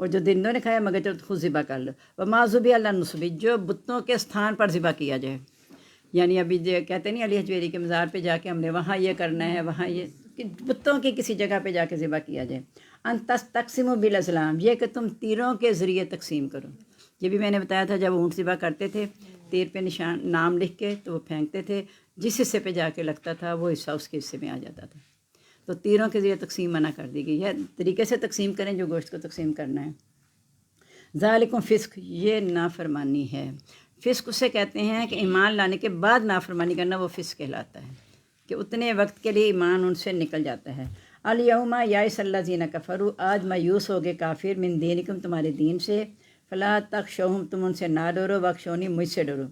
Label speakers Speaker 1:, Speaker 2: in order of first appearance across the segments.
Speaker 1: اور جو درندوں نے کھایا مگر چلو خود ذبح کر لو. وما ذبح علی النصب، جو بتوں کے استھان پر ذبح کیا جائے. یعنی ابھی جو کہتے نہیں علی حجویری کے مزار پہ جا کے ہم نے وہاں یہ کرنا ہے، وہاں یہ کہ بتوں کی کسی جگہ پہ جا کے ذبح کیا جائے. ان تقسیم بالازلام، یہ کہ تم تیروں کے ذریعے تقسیم کرو. یہ بھی میں نے بتایا تھا جب اونٹ ذبح کرتے تھے تیر پہ نشان نام لکھ کے تو وہ پھینکتے تھے، جس حصے پہ جا کے لگتا تھا وہ حصہ اس کے حصے میں آ جاتا تھا. تو تیروں کے ذریعے تقسیم منع کر دی گئی ہے. طریقے سے تقسیم کریں جو گوشت کو تقسیم کرنا ہے. ذالکم فسق، یہ نافرمانی ہے. فسق اسے کہتے ہیں کہ ایمان لانے کے بعد نافرمانی کرنا، وہ فسق کہلاتا ہے کہ اتنے وقت کے لیے ایمان ان سے نکل جاتا ہے. الیوم یائس الذین کفروا، آج مایوس ہو گئے کافر، من دینکم تمہارے دین سے، فلا تخشوہم، تم ان سے نہ ڈرو، واخشونی، مجھ سے ڈرو.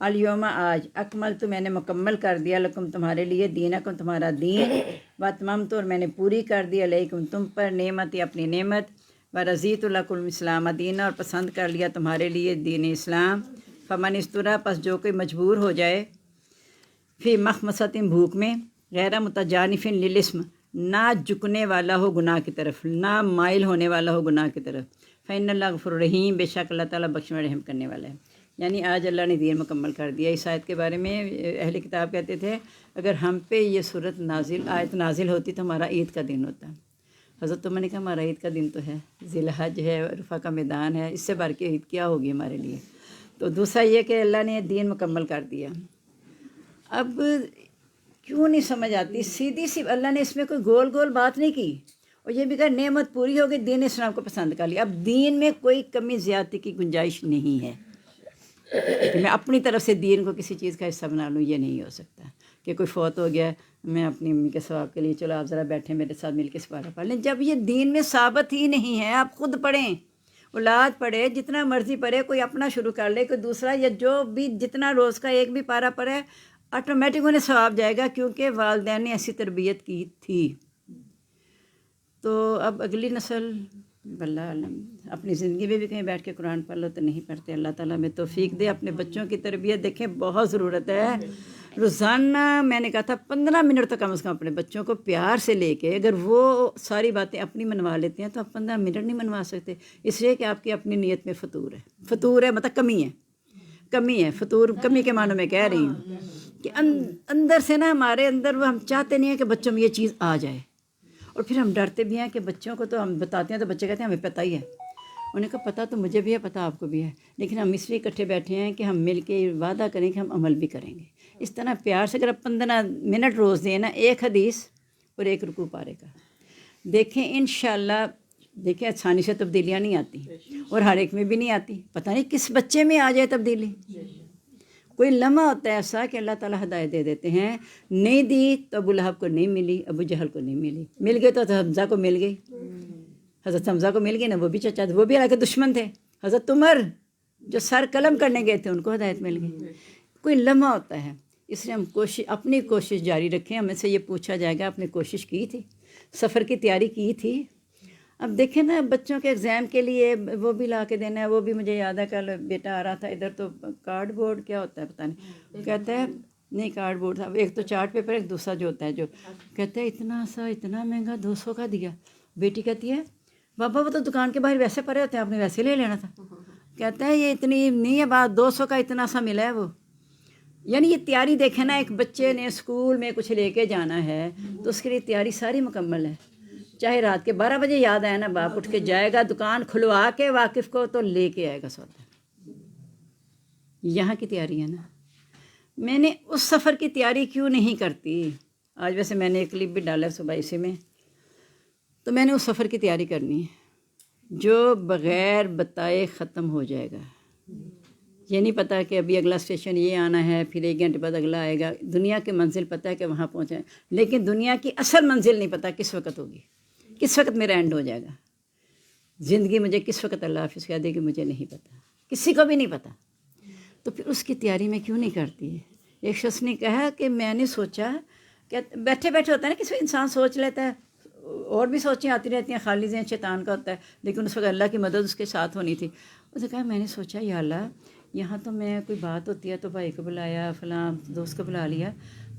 Speaker 1: الیوم، آج، اکملت، میں نے مکمل کر دیا، لکم، تمہارے لیے، دینکم، تمہارا دین، واتممت، اور میں نے پوری کر دی، علیکم، تم پر، نعمتی، اپنی نعمت، ورضیت لکم الاسلام دینا، اور پسند کر لیا تمہارے لیے دین اسلام. فمن استرا، پس جو کوئی مجبور ہو جائے، فی مخمصۃ، بھوک میں، غیر متجانف للاسم، نہ جھکنے والا ہو گناہ کی طرف، نہ مائل ہونے والا ہو گناہ کی طرف. فإن اللہ غفور رحیم، بے شک اللہ تعالیٰ بخشنے اور رحم کرنے والا ہے. یعنی آج اللہ نے دین مکمل کر دیا. اس آیت کے بارے میں اہل کتاب کہتے تھے اگر ہم پہ یہ صورت آیت نازل ہوتی تو ہمارا عید کا دن ہوتا. حضرت عمر نے کہا ہمارا عید کا دن تو ہے، ذی الحج ہے، عرفہ کا میدان ہے، اس سے بڑھ کے عید کیا ہوگی ہمارے لیے. تو دوسرا یہ کہ اللہ نے دین مکمل کر دیا. اب کیوں نہیں سمجھ آتی، سیدھی سی اللہ نے اس میں کوئی گول گول بات نہیں کی. اور یہ بھی کہا نعمت پوری ہو گئی، دین اسلام کو پسند کر لیا. اب دین میں کوئی کمی زیادتی کی گنجائش نہیں ہے کہ میں اپنی طرف سے دین کو کسی چیز کا حصہ بنا لوں. یہ نہیں ہو سکتا کہ کوئی فوت ہو گیا میں اپنی امی کے ثواب کے لیے چلو آپ ذرا بیٹھیں میرے ساتھ مل کے سپارہ پڑھ لیں. جب یہ دین میں ثابت ہی نہیں ہے، آپ خود پڑھیں، اولاد پڑھے، جتنا مرضی پڑھے، کوئی اپنا شروع کر لے، کوئی دوسرا، یا جو بھی جتنا روز کا ایک بھی پارہ پڑھے آٹومیٹک انہیں ثواب جائے گا، کیونکہ والدین نے ایسی تربیت کی تھی. تو اب اگلی نسل واللہ عالم اپنی زندگی میں بھی کہیں بیٹھ کے قرآن پڑھ لو تو نہیں پڑھتے. اللہ تعالیٰ میں توفیق دے. اپنے بچوں کی تربیت دیکھیں بہت ضرورت ہے. روزانہ میں نے کہا تھا 15 منٹ تو کم از کم اپنے بچوں کو پیار سے لے کے، اگر وہ ساری باتیں اپنی منوا لیتے ہیں تو آپ 15 منٹ نہیں منوا سکتے. اس لیے کہ آپ کی اپنی نیت میں فطور ہے. فطور ہے مطلب کمی ہے. فطور کمی کے معنوں میں کہہ رہی ہوں کہ اندر سے نا ہمارے اندر وہ ہم چاہتے نہیں ہیں کہ بچوں میں یہ چیز آ جائے. اور پھر ہم ڈرتے بھی ہیں کہ بچوں کو تو ہم بتاتے ہیں تو بچے کہتے ہیں ہمیں پتہ ہی ہے. انہوں نے کہا پتہ تو مجھے بھی ہے، پتہ آپ کو بھی ہے، لیکن ہم اس لیے اکٹھے بیٹھے ہیں کہ ہم مل کے وعدہ کریں کہ ہم عمل بھی کریں گے. اس طرح پیار سے اگر آپ 15 منٹ روز دیں نا، ایک حدیث اور ایک رکوع پارے کا، دیکھیں انشاءاللہ. دیکھیں آسانی سے تبدیلیاں نہیں آتی اور ہر ایک میں بھی نہیں آتی. پتہ نہیں کس بچے میں آ جائے تبدیلی. کوئی لمحہ ہوتا ہے ایسا کہ اللہ تعالیٰ ہدایت دے دیتے ہیں. نہیں دی تو ابو لہب کو نہیں ملی، ابو جہل کو نہیں ملی. مل گئی تو حمزہ کو مل گئی. حضرت حمزہ کو مل گئی نا، وہ بھی چچا تھے، وہ بھی اللہ کے دشمن تھے. حضرت عمر جو سر قلم کرنے گئے تھے ان کو ہدایت مل گئی. کوئی لمحہ ہوتا ہے. اس لیے ہم اپنی کوشش جاری رکھیں. ہمیں سے یہ پوچھا جائے گا آپ نے کوشش کی تھی، سفر کی تیاری کی تھی. اب دیکھیں نا بچوں کے ایگزام کے لیے وہ بھی لا کے دینا ہے. وہ بھی مجھے یاد ہے کل بیٹا آ رہا تھا ادھر، تو کارڈ بورڈ کیا ہوتا ہے پتہ نہیں، کہتا ہے نہیں کارڈ بورڈ تھا، ایک تو چارٹ پیپر، ایک دوسرا جو ہوتا ہے جو کہتا ہے اتنا سا اتنا مہنگا 200 کا دیا. بیٹی کہتی ہے بابا وہ تو دکان کے باہر ویسے پڑے ہوتے ہیں، آپ نے ویسے لے لینا تھا. کہتا ہے یہ اتنی نہیں ہے بات، 200 کا اتنا سا ملا ہے وہ. یعنی یہ تیاری دیکھیں نا، ایک بچے نے اسکول میں کچھ لے کے جانا ہے تو اس کے لیے تیاری ساری مکمل ہے. چاہے رات کے 12 بجے یاد آیا نا، باپ اٹھ کے جائے گا دکان کھلوا کے واقف کو تو لے کے آئے گا سودا. یہاں کی تیاری ہے نا. میں نے اس سفر کی تیاری کیوں نہیں کرتی. آج ویسے میں نے ایک کلپ بھی ڈالا صبح اسی میں، تو میں نے اس سفر کی تیاری کرنی ہے جو بغیر بتائے ختم ہو جائے گا. یہ نہیں پتہ کہ ابھی اگلا اسٹیشن یہ آنا ہے، پھر 1 گھنٹے بعد اگلا آئے گا. دنیا کی منزل پتہ ہے کہ وہاں پہنچے، لیکن دنیا کی اصل منزل نہیں پتہ کس وقت ہوگی، کس وقت میرا اینڈ ہو جائے گا. زندگی مجھے کس وقت اللہ حافظ کہہ دے گی مجھے نہیں پتہ، کسی کو بھی نہیں پتہ. تو پھر اس کی تیاری میں کیوں نہیں کرتی. ایک شخص نے کہا کہ میں نے سوچا کہ بیٹھے بیٹھے ہوتا ہے نا، کسی انسان سوچ لیتا ہے، اور بھی سوچیں آتی رہتی ہیں، خالی ذہن شیطان کا ہوتا ہے، لیکن اس وقت اللہ کی مدد اس کے ساتھ ہونی تھی. اس نے کہا میں نے سوچا یا اللہ یہاں تو میں کوئی بات ہوتی ہے تو بھائی کو بلایا، فلاں دوست کو بلا لیا،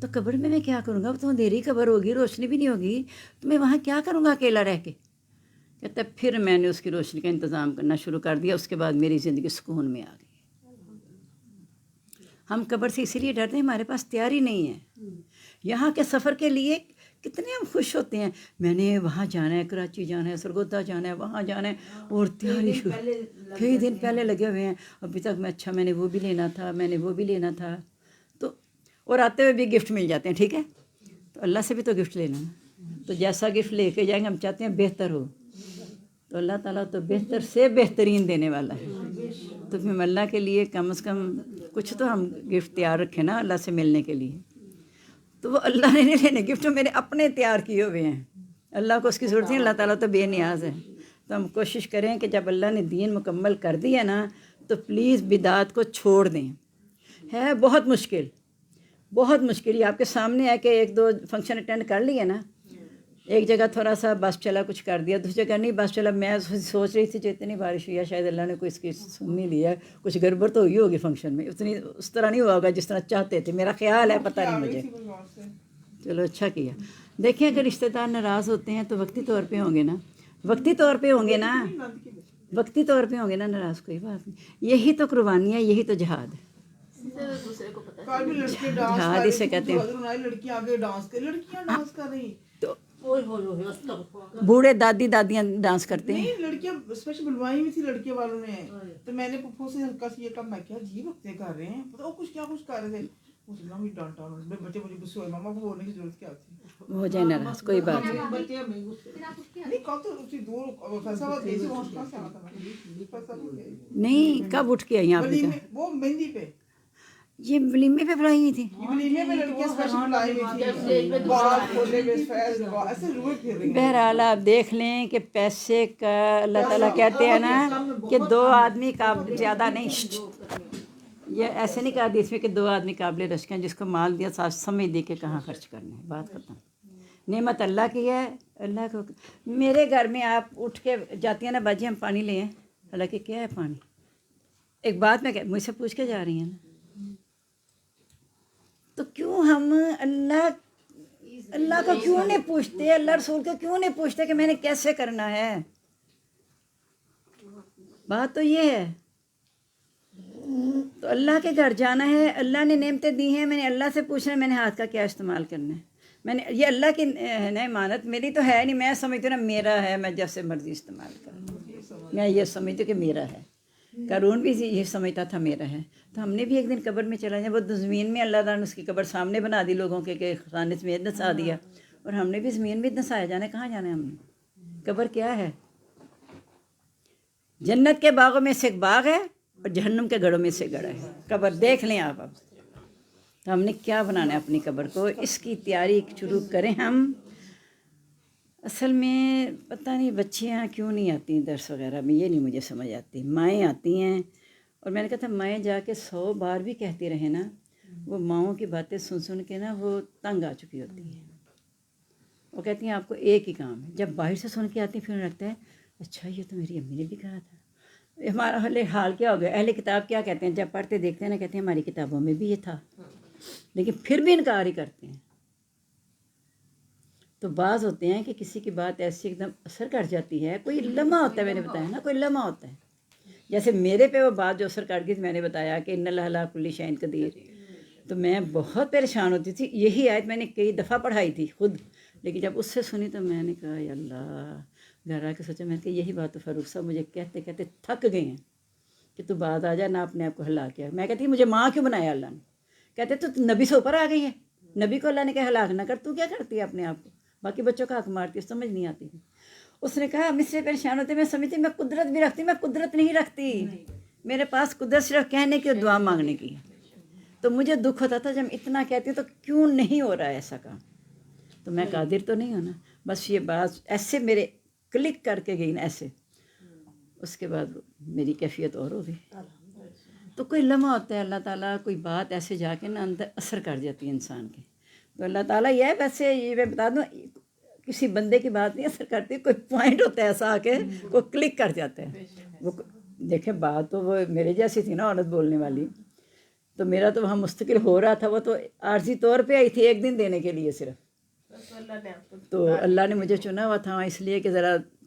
Speaker 1: تو قبر میں کیا کروں گا؟ تو اندھیری قبر ہوگی، روشنی بھی نہیں ہوگی، تو میں وہاں کیا کروں گا اکیلا رہ کے. کہتا ہے پھر میں نے اس کی روشنی کا انتظام کرنا شروع کر دیا، اس کے بعد میری زندگی سکون میں آ گئی۔ ہم قبر سے اسی لیے ڈرتے ہیں ہمارے پاس تیاری نہیں ہے۔ یہاں کے سفر کے لیے کتنے ہم خوش ہوتے ہیں، میں نے وہاں جانا ہے، کراچی جانا ہے، سرگودا جانا ہے، وہاں جانا ہے، اور تیاری کئی دن پہلے لگے ہوئے ہیں ابھی تک میں نے وہ بھی لینا تھا، میں نے وہ بھی لینا تھا، تو اور آتے ہوئے بھی گفٹ مل جاتے ہیں، ٹھیک ہے، تو اللہ سے بھی تو گفٹ لینا ہے، تو جیسا گفٹ لے کے جائیں گے ہم چاہتے ہیں بہتر ہو، تو اللہ تعالیٰ تو بہتر سے بہترین دینے والا ہے، تو پھر اللہ کے لیے کم از کم کچھ تو ہم گفٹ تیار رکھیں نا اللہ سے ملنے کے لیے۔ تو وہ اللہ نے نہیں لینے گفٹ میرے اپنے تیار کیے ہوئے ہیں، اللہ کو اس کی ضرورت نہیں، اللہ تعالیٰ تو بے نیاز ہے۔ تو ہم کوشش کریں کہ جب اللہ نے دین مکمل کر دیا نا تو پلیز بدعات کو چھوڑ دیں۔ ہے بہت مشکل، بہت مشکل، یہ آپ کے سامنے ہے کہ ایک دو فنکشن اٹینڈ کر لیے نا، ایک جگہ تھوڑا سا بس چلا کچھ کر دیا، دوسری جگہ نہیں بس چلا، میں سوچ رہی تھی جو اتنی بارش ہوئی ہے شاید اللہ نے کوئی اس کی سن نہیں لیا، کچھ گڑبڑ تو ہوئی ہوگی فنکشن میں، اتنی اس طرح نہیں ہوا ہوگا جس طرح چاہتے تھے، میرا خیال ہے، پتہ نہیں مجھے، چلو اچھا کیا۔ دیکھیں اگر رشتہ دار ناراض ہوتے ہیں تو وقتی طور پہ ہوں گے نا، وقتی طور پہ ہوں گے نا، وقتی طور پہ ہوں گے نا ناراض، کوئی بات نہیں، یہی تو قربانی ہے، یہی تو جہاد ہے، جہاد اسے کہتے ہیں۔
Speaker 2: لڑکیاں آگے ڈانس کر، لڑکیاں ڈانس کر رہی،
Speaker 1: تو بوڑھے دادی دادیاں ڈانس کرتے ہیں،
Speaker 2: نہیں لڑکیاں اسپیشل بلوائی ہوئی تھی لڑکیوں والوں نے، تو میں نے پپھو سے ہلکا سی یہ کہا، میں کیا عجیب ہفتے کر رہے ہیں، پتہ کچھ کیا کچھ کر رہے تھے، اس نے مجھے ڈانٹا، انہوں نے بچے مجھے غصے ہوئے، ماما کو بولنے کی ضرورت کیا تھی،
Speaker 1: ہو جائے ناراض، کوئی بات نہیں،
Speaker 2: نہیں کل تو اسی دور فیصلہ بات گئی تھی، وہاں کہاں سے آنا تھا فیصلہ بات گئی
Speaker 1: نہیں کب اٹھ کے آئی آپ نے کہا
Speaker 2: وہ مہندی پہ،
Speaker 1: یہ ولیمے پہ بلائی ہوئی تھی؟
Speaker 2: ولیمے میں لڑکیاں اسپیشل بلائی ہوئی تھی، بال کھولے ہوئے فیض ایسے روئے پھر رہی ہیں۔
Speaker 1: بہرحال آپ دیکھ لیں کہ پیسے کا اللہ تعالیٰ کہتے ہیں نا کہ دو آدمی قابل زیادہ نہیں، یہ ایسے نہیں کہا اس میں کہ دو آدمی قابل رشک ہیں، جس کو مال دیا ساتھ سمجھ دی کہ کہاں خرچ کرنا ہے، بات ختم۔ نعمت اللہ کی ہے، اللہ کو، میرے گھر میں آپ اٹھ کے جاتی ہیں نا باجی ہم پانی لیں، حالانکہ کیا ہے پانی، ایک بات میں مجھ سے پوچھ کے جا رہی ہیں نا، تو کیوں ہم اللہ کو کیوں نہیں پوچھتے، اللہ رسول کو کیوں نہیں پوچھتے کہ میں نے کیسے کرنا ہے، بات تو یہ ہے۔ تو اللہ کے گھر جانا ہے، اللہ نے نعمتیں دی ہیں، میں نے اللہ سے پوچھنا ہے میں نے ہاتھ کا کیا استعمال کرنا ہے، میں نے یہ اللہ کی ہے نا امانت، میری تو ہے نہیں، میں سمجھتی ہوں نا میرا ہے، میں جیسے مرضی استعمال کروں، میں یہ سمجھتی ہوں کہ میرا ہے، قارون بھی یہ سمجھتا تھا میرا ہے، تو ہم نے بھی ایک دن قبر میں چلا جائیں، وہ زمین میں اللہ تعالیٰ نے اس کی قبر سامنے بنا دی لوگوں کے کہ خانے میں نسا دیا، اور ہم نے بھی زمین میں نسایا، جانا کہاں جانا ہے ہم نے، قبر کیا ہے، جنت کے باغوں میں سے ایک باغ ہے اور جہنم کے گڑھوں میں سے گڑھ ہے، قبر دیکھ لیں آپ اب، تو ہم نے کیا بنانا ہے اپنی قبر کو، اس کی تیاری شروع کریں ہم۔ اصل میں پتہ نہیں بچیاں کیوں نہیں آتی درس وغیرہ میں، یہ نہیں مجھے سمجھ آتی، مائیں آتی ہیں، اور میں نے کہا تھا مائیں جا کے 100 بار بھی کہتی رہیں نا، وہ ماؤں کی باتیں سن سن کے نا وہ تنگ آ چکی ہوتی ہیں، وہ کہتی ہیں آپ کو ایک ہی کام ہے، جب باہر سے سن کے آتی ہیں پھر لگتا ہے اچھا یہ تو میری امی نے بھی کہا تھا، ہمارا حال کیا ہو گیا، اہل کتاب کیا کہتے ہیں جب پڑھتے دیکھتے ہیں نا کہتے ہیں ہماری کتابوں میں بھی یہ تھا، لیکن پھر بھی انکار ہی کرتے ہیں۔ تو بعض ہوتے ہیں کہ کسی کی بات ایسی ایک دم اثر کر جاتی ہے، کوئی لمحہ ہوتا ہے، میں نے بتایا نا کوئی لمحہ ہوتا ہے، جیسے میرے پہ وہ بات جو اثر کر گئی میں نے بتایا کہ ان اللہ علی کل شیء قدیر، تو میں بہت پریشان ہوتی تھی، یہی آیت میں نے کئی دفعہ پڑھائی تھی خود، لیکن جب اس سے سنی تو میں نے کہا یا اللہ، گھر آ کے سوچا میں نے کہا یہی بات تو فاروق صاحب مجھے کہتے کہتے تھک گئے ہیں کہ تو بات آ جا نہ اپنے آپ کو ہلاک کیا، میں کہتی مجھے ماں کیوں بنایا اللہ نے، کہتے تو نبی سے اوپر آ گئی ہے، نبی کو اللہ نے کہا ہلاک نہ کر، تو کیا کرتی ہے اپنے آپ کو، باقی بچوں کا حق مارتی ہے، سمجھ نہیں آتی تھی۔ اس نے کہا مجھ سے پریشان ہوتے، میں سمجھتی میں قدرت بھی رکھتی، میں قدرت نہیں رکھتی، میرے پاس قدرت صرف کہنے کی اور دعا مانگنے کی، تو مجھے دکھ ہوتا تھا جب اتنا کہتی تو کیوں نہیں ہو رہا ہے ایسا کام، تو میں قادر تو نہیں ہوں نا، بس یہ بات ایسے میرے کلک کر کے گئی نا ایسے، اس کے بعد میری کیفیت اور ہو گئی۔ تو کوئی لمحہ ہوتا ہے اللہ تعالیٰ کوئی بات ایسے جا کے نا اندر اثر کر جاتی ہے انسان کے، تو اللہ تعالیٰ یہ ہے، ویسے یہ میں بتا دوں کسی بندے کی بات نہیں اثر کرتی، کوئی پوائنٹ ہوتا ہے ایسا آ کے وہ کلک کر جاتا ہے، وہ دیکھیں بات تو وہ میرے جیسی تھی نا عورت بولنے والی، تو میرا تو وہاں مستقل ہو رہا تھا، وہ تو عارضی طور پہ آئی تھی ایک دن دینے کے لیے صرف، تو اللہ نے مجھے چنا ہوا تھا اس لیے کہ ذرا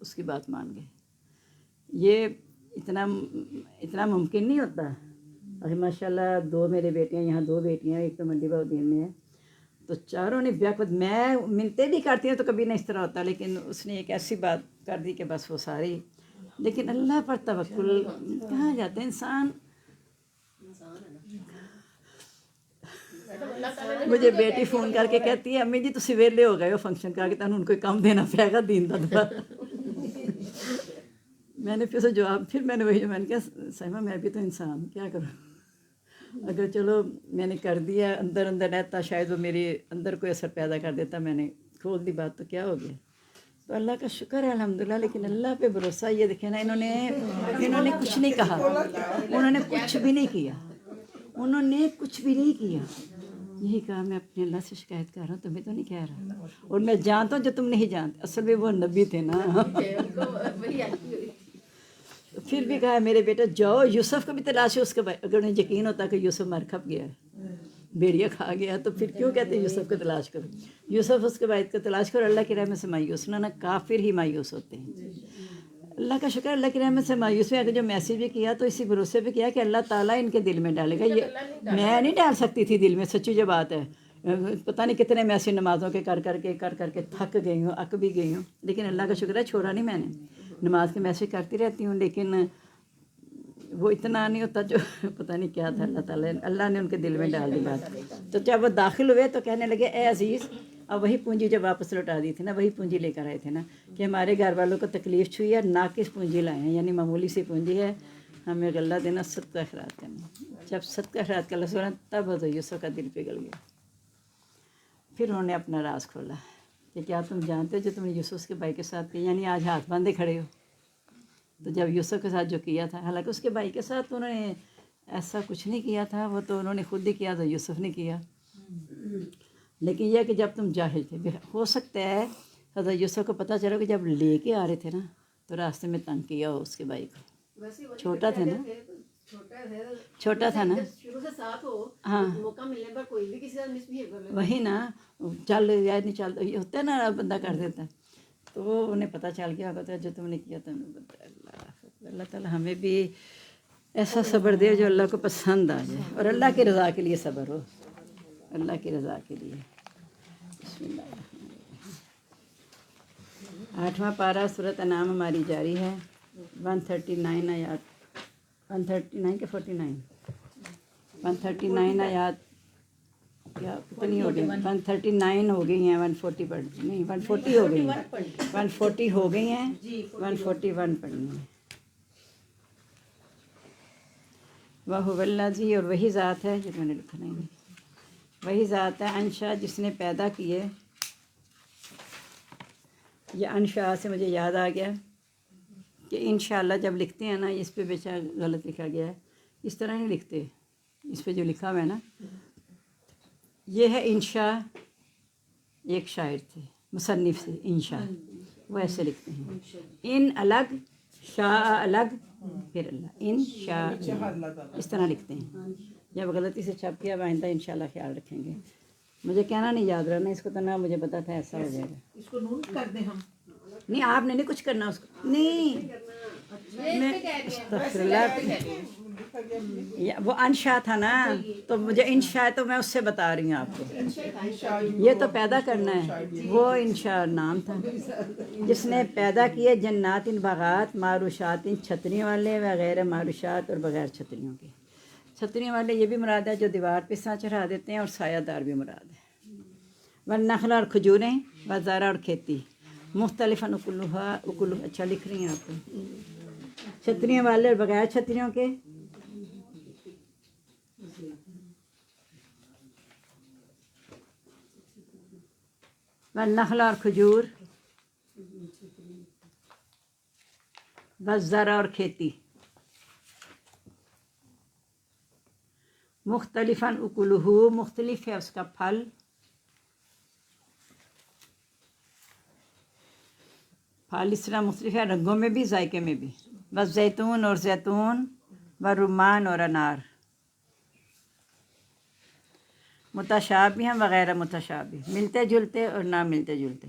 Speaker 1: اس کی بات مان گئے. یہ اتنا ممکن نہیں ہوتا. اور ماشاء اللہ 2 میرے بیٹیاں یہاں 2 بیٹیاں، ایک تو منڈی بہودین میں ہے، تو چاروں نے بیاہ خود. میں منتیں بھی کرتی ہوں تو کبھی نہیں اس طرح ہوتا، لیکن اس نے ایک ایسی بات کر دی کہ بس وہ ساری. لیکن اللہ پر توکل کہاں جاتے ہیں انسان. مجھے بیٹی فون کر کے کہتی ہے امی جی تسی ویلے ہو گئے ہو فنکشن کر کے تمہیں ان کو کام دینا پڑے گا دین دا دوبارہ. میں نے پھر اسے جواب، پھر میں نے وہی میں نے کہا سیمہ میں بھی تو انسان ہوں، کیا کروں. اگر چلو میں نے کر دیا، اندر رہتا شاید وہ میرے اندر کوئی اثر پیدا کر دیتا، میں نے کھول دی بات تو کیا ہو گیا. تو اللہ کا شکر ہے الحمدللہ. لیکن اللہ پہ بھروسہ. یہ دیکھیں نا، انہوں نے کچھ نہیں کہا، انہوں نے کچھ بھی نہیں کیا، انہوں نے کچھ بھی نہیں کیا. یہی کہا میں اپنے اللہ سے شکایت کر رہا ہوں، تمہیں تو نہیں کہہ رہا، اور میں جانتا ہوں جو تم نہیں جانتے. اصل میں وہ نبی تھے نا. پھر بھی کہا میرے بیٹا جاؤ یوسف کو بھی تلاش ہے. اس کے اگر انہیں یقین ہوتا کہ یوسف مر کھپ گیا ہے، بیڑیا کھا گیا، تو پھر کیوں کہتے ہیں یوسف کو تلاش کرو. یوسف اس کے بعد کو تلاش کرو. اللہ کی رحمت سے مایوس نہ کافر ہی مایوس ہوتے ہیں. اللہ کا شکر اللہ کی رحمت سے مایوس ہوئے. اگر جو میسیج بھی کیا تو اسی بھروسے پہ کیا کہ اللہ تعالیٰ ان کے دل میں ڈالے گا. یہ میں نہیں ڈال سکتی تھی دل میں، سچی جو بات ہے. پتہ نہیں کتنے میسیج نمازوں کے کر کے تھک گئی ہوں، اک بھی گئی ہوں، لیکن اللہ کا شکر ہے چھوڑا نہیں میں نے. نماز کے میسیج کرتی رہتی ہوں، لیکن وہ اتنا نہیں ہوتا جو پتہ نہیں کیا تھا. اللہ نے ان کے دل میں ڈال دی بات. تو جب وہ داخل ہوئے تو کہنے لگے اے عزیز. اب وہی پونجی جب واپس لوٹا دی تھی نا، وہی پونجی لے کر آئے تھے نا کہ ہمارے گھر والوں کو تکلیف چھوئی ہے، ناقص پونجی لائے ہیں، یعنی معمولی سی پونجی ہے، ہمیں غلہ دینا، صدقہ خیرات کرنا. جب صدقہ خیرات کا لفظ سنا تب حضرت یوسف کا دل پگھل گیا. پھر انہوں نے اپنا راز کھولا کہ کیا تم جانتے ہو جو تم نے یوسف کے بھائی کے ساتھ کیا، یعنی آج ہاتھ باندھے کھڑے ہو. تو جب یوسف کے ساتھ جو کیا تھا، حالانکہ اس کے بھائی کے ساتھ تو انہوں نے ایسا کچھ نہیں کیا تھا، وہ تو انہوں نے خود ہی کیا، تو یوسف نے کیا. لیکن یہ کہ جب تم جاہل تھے، ہو سکتا ہے حضرت یوسف کو پتہ چلا کہ جب لے کے آ رہے تھے نا تو راستے میں تنگ کیا ہو اس کے بھائی کو. چھوٹا تھا نا، چھوٹا تھا نا.
Speaker 3: شروع سے ساتھ ہو،
Speaker 1: ہاں
Speaker 3: موقع ملنے پر کوئی بھی کسی سے مس بہیو کر لے.
Speaker 1: وہی نا، چل یاد نہیں چلتا، یہ ہوتا ہے نا بندہ کر دیتا ہے. تو وہ انہیں پتہ چل گیا ہوتا ہے جو تم نے کیا تھا. اللہ تعالیٰ ہمیں بھی ایسا صبر دے جو اللہ کو پسند آ جائے، اور اللہ کی رضا کے لیے صبر ہو، اللہ کی رضا کے لیے. بسم اللہ الرحمن الرحیم. 8واں پارہ سورۃ انعام ہماری جاری ہے. 139 آیات، 139 کے 49، 139 آیات کیا کتنی ہو گئی؟ 139 ہو گئی ہیں. 140 پڑھ نہیں، 140 ہو گئی ہیں، 140 ہو گئی ہیں، 141 پڑھنی ہے. وَهُوَ الَّذِي، اور وہی ذات ہے، یہ میں نے لکھا نہیں، وہی ذات ہے انشاء جس نے پیدا کیے. یہ انشاء سے مجھے یاد آ گیا کہ انشاءاللہ جب لکھتے ہیں نا، اس پہ بیچا غلط لکھا گیا ہے، اس طرح نہیں لکھتے. اس پہ جو لکھا ہوا ہے نا، یہ ہے انشاء. ایک شاعر تھے مصنف سے، انشاء وہ ایسے لکھتے ہیں، ان الگ، شاء الگ، پھر اللہ، انشاء اس طرح لکھتے ہیں. جب غلطی سے چھپ گیا آئندہ انشاءاللہ خیال رکھیں گے. مجھے کہنا نہیں یاد رہنا اس کو، تو نہ مجھے پتا تھا ایسا ہو جائے گا.
Speaker 2: اس کو نون کر دیں ہم.
Speaker 1: نہیں آپ نے نہیں کچھ کرنا اس کو، نہیں میں استغفر اللہ. وہ انشاء تھا نا، تو مجھے انشاء تو میں اس سے بتا رہی ہوں آپ کو. یہ تو پیدا کرنا ہے، وہ انشاء نام تھا جس نے پیدا کیے جنات باغات معروشات چھتریوں والے وغیرہ معروشات اور بغیر چھتریوں کے. چھتریوں والے یہ بھی مراد ہے جو دیوار پہ سا چڑھا دیتے ہیں، اور سایہ دار بھی مراد ہے. والنخل اور کھجوریں، وزارہ اور کھیتی، مختلف اکلوہا اچھا لکھ رہی ہیں آپ کو. چھتریوں والے اور بغیر چھتریوں کے. والنخل اور کھجور، وزارہ اور کھیتی، مختلفاً اکلہ مختلف ہے اس کا پھل. پھل اس طرح مختلف ہے رنگوں میں بھی، ذائقے میں بھی. بس زیتون اور زیتون، و رمان اور انار، متشابہ ہیں وغیرہ متشابہ، ملتے جلتے اور نہ ملتے جلتے.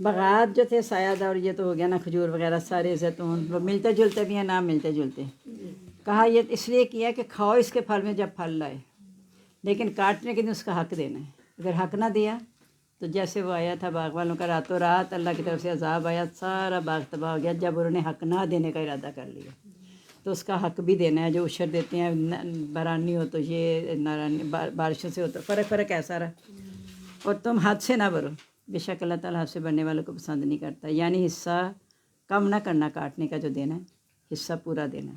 Speaker 1: باغات جو تھے سایہ اور یہ تو ہو گیا نا کھجور وغیرہ سارے زیتون، وہ ملتے جلتے بھی ہیں نہ ملتے جلتے. کہا یہ اس لیے کیا کہ کھاؤ اس کے پھل میں جب پھل لائے، لیکن کاٹنے کے دن اس کا حق دینا ہے. اگر حق نہ دیا تو جیسے وہ آیا تھا باغ والوں کا، راتوں رات اللہ کی طرف سے عذاب آیا، سارا باغ تباہ ہو گیا جب انہوں نے حق نہ دینے کا ارادہ کر لیا. تو اس کا حق بھی دینا ہے. جو اشر دیتے ہیں بارانی ہو تو یہ نارانی بارشوں سے ہو تو فرق ایسا رہا. اور تم حد سے نہ بھرو، بے شک اللہ تعالیٰ حد سے بھرنے والوں کو پسند نہیں کرتا. یعنی حصہ کم نہ کرنا، کاٹنے کا جو دینا ہے حصہ پورا دینا.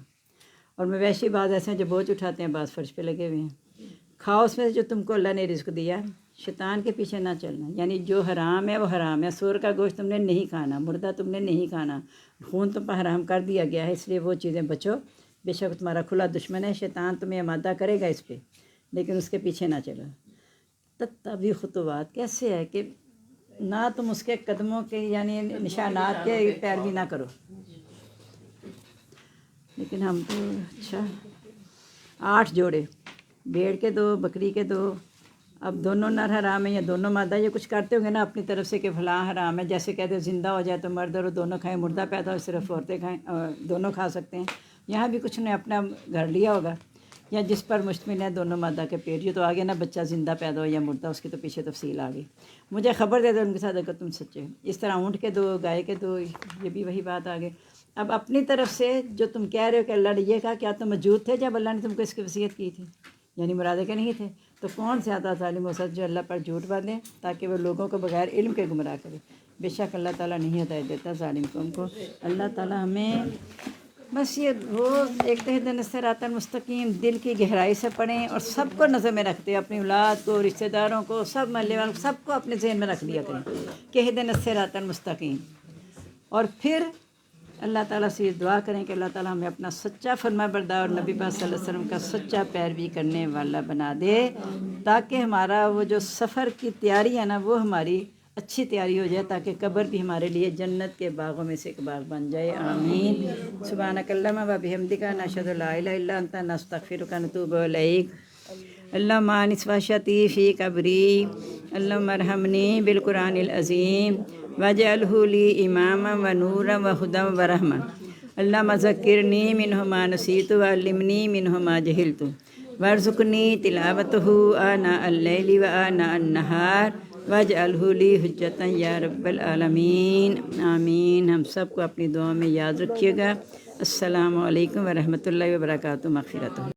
Speaker 1: اور مویشی بعض ایسے ہیں جو بوجھ اٹھاتے ہیں، بعض فرش پہ لگے ہوئے ہیں. کھاؤ اس میں سے جو تم کو اللہ نے رزق دیا، شیطان کے پیچھے نہ چلنا. یعنی جو حرام ہے وہ حرام ہے. سور کا گوشت تم نے نہیں کھانا، مردہ تم نے نہیں کھانا، خون تم پر حرام کر دیا گیا ہے، اس لیے وہ چیزیں بچو. بے شک تمہارا کھلا دشمن ہے شیطان، تمہیں آمادہ کرے گا اس پہ، لیکن اس کے پیچھے نہ چلو. تتبی خطوات کیسے ہے کہ نہ تم اس کے قدموں کے یعنی نشانات کے پیروی نہ کرو. لیکن ہم تو اچھا 8 جوڑے، بھیڑ کے 2، بکری کے 2، اب دونوں نر حرام ہے یا دونوں مادہ، یہ کچھ کرتے ہوں گے نا اپنی طرف سے کہ فلاں حرام ہے. جیسے کہتے ہیں زندہ ہو جائے تو مرد اور دونوں کھائیں، مردہ پیدا ہو صرف عورتیں کھائیں، دونوں کھا سکتے ہیں. یہاں بھی کچھ نے اپنا گھر لیا ہوگا یا جس پر مشتمل ہے دونوں مادہ کے پیٹ. یہ تو آگے نا بچہ زندہ پیدا ہو یا مردہ، اس کی تو پیچھے تفصیل آ گئی. مجھے خبر دے دو ان کے ساتھ اگر تم سچے. اس طرح اونٹ کے 2، گائے کے 2، یہ بھی وہی بات آگے. اب اپنی طرف سے جو تم کہہ رہے ہو کہ اللہ نے یہ کہا، کیا تم موجود تھے جب اللہ نے تم کو اس کی وصیت کی تھی؟ یعنی مرادے کے نہیں تھے. تو کون زیادہ ظالم ہو سکتا جو اللہ پر جھوٹ باندھے تاکہ وہ لوگوں کو بغیر علم کے گمراہ کرے. بے شک اللہ تعالیٰ نہیں ہدایت دیتا ظالم قوم کو. اللہ تعالیٰ ہمیں بس یہ روز ایک تہدن صراط المستقیم دل کی گہرائی سے پڑھیں اور سب کو نظر میں رکھتے، اپنی اولاد کو، رشتہ داروں کو، سب محلے والوں کو، سب کو اپنے ذہن میں رکھ لیا کریں کہ اہدنا الصراط المستقیم. اور پھر اللہ تعالیٰ سے یہ دعا کریں کہ اللہ تعالیٰ ہمیں اپنا سچا فرما بردار اور نبی پاک صلی اللہ علیہ وسلم کا سچا پیروی کرنے والا بنا دے، تاکہ ہمارا وہ جو سفر کی تیاری ہے نا وہ ہماری اچھی تیاری ہو جائے، تاکہ قبر بھی ہمارے لیے جنت کے باغوں میں سے ایک باغ بن جائے. آمین. سبحانک اللہم و بحمدک نشہد ان لا الہ الا انت نستغفرک و نتوب الیک. اللہم آنس وحشتی فی قبری، اللہم ارحمنی بالقرآن العظیم واجعلہ لی اماما و نورا و ہدی و رحمہ. اللہم ذکرنی منہ ما نسیت وعلمنی منہ ما جہلت وارزقنی تلاوتہ آناء اللیل و آناء النہار واجعلہ لی حجتا یا رب العالمین. آمین. ہم سب کو اپنی دعاؤں میں یاد رکھیے گا. السلام علیکم ورحمۃ اللہ وبرکاتہ. مغفرتہ.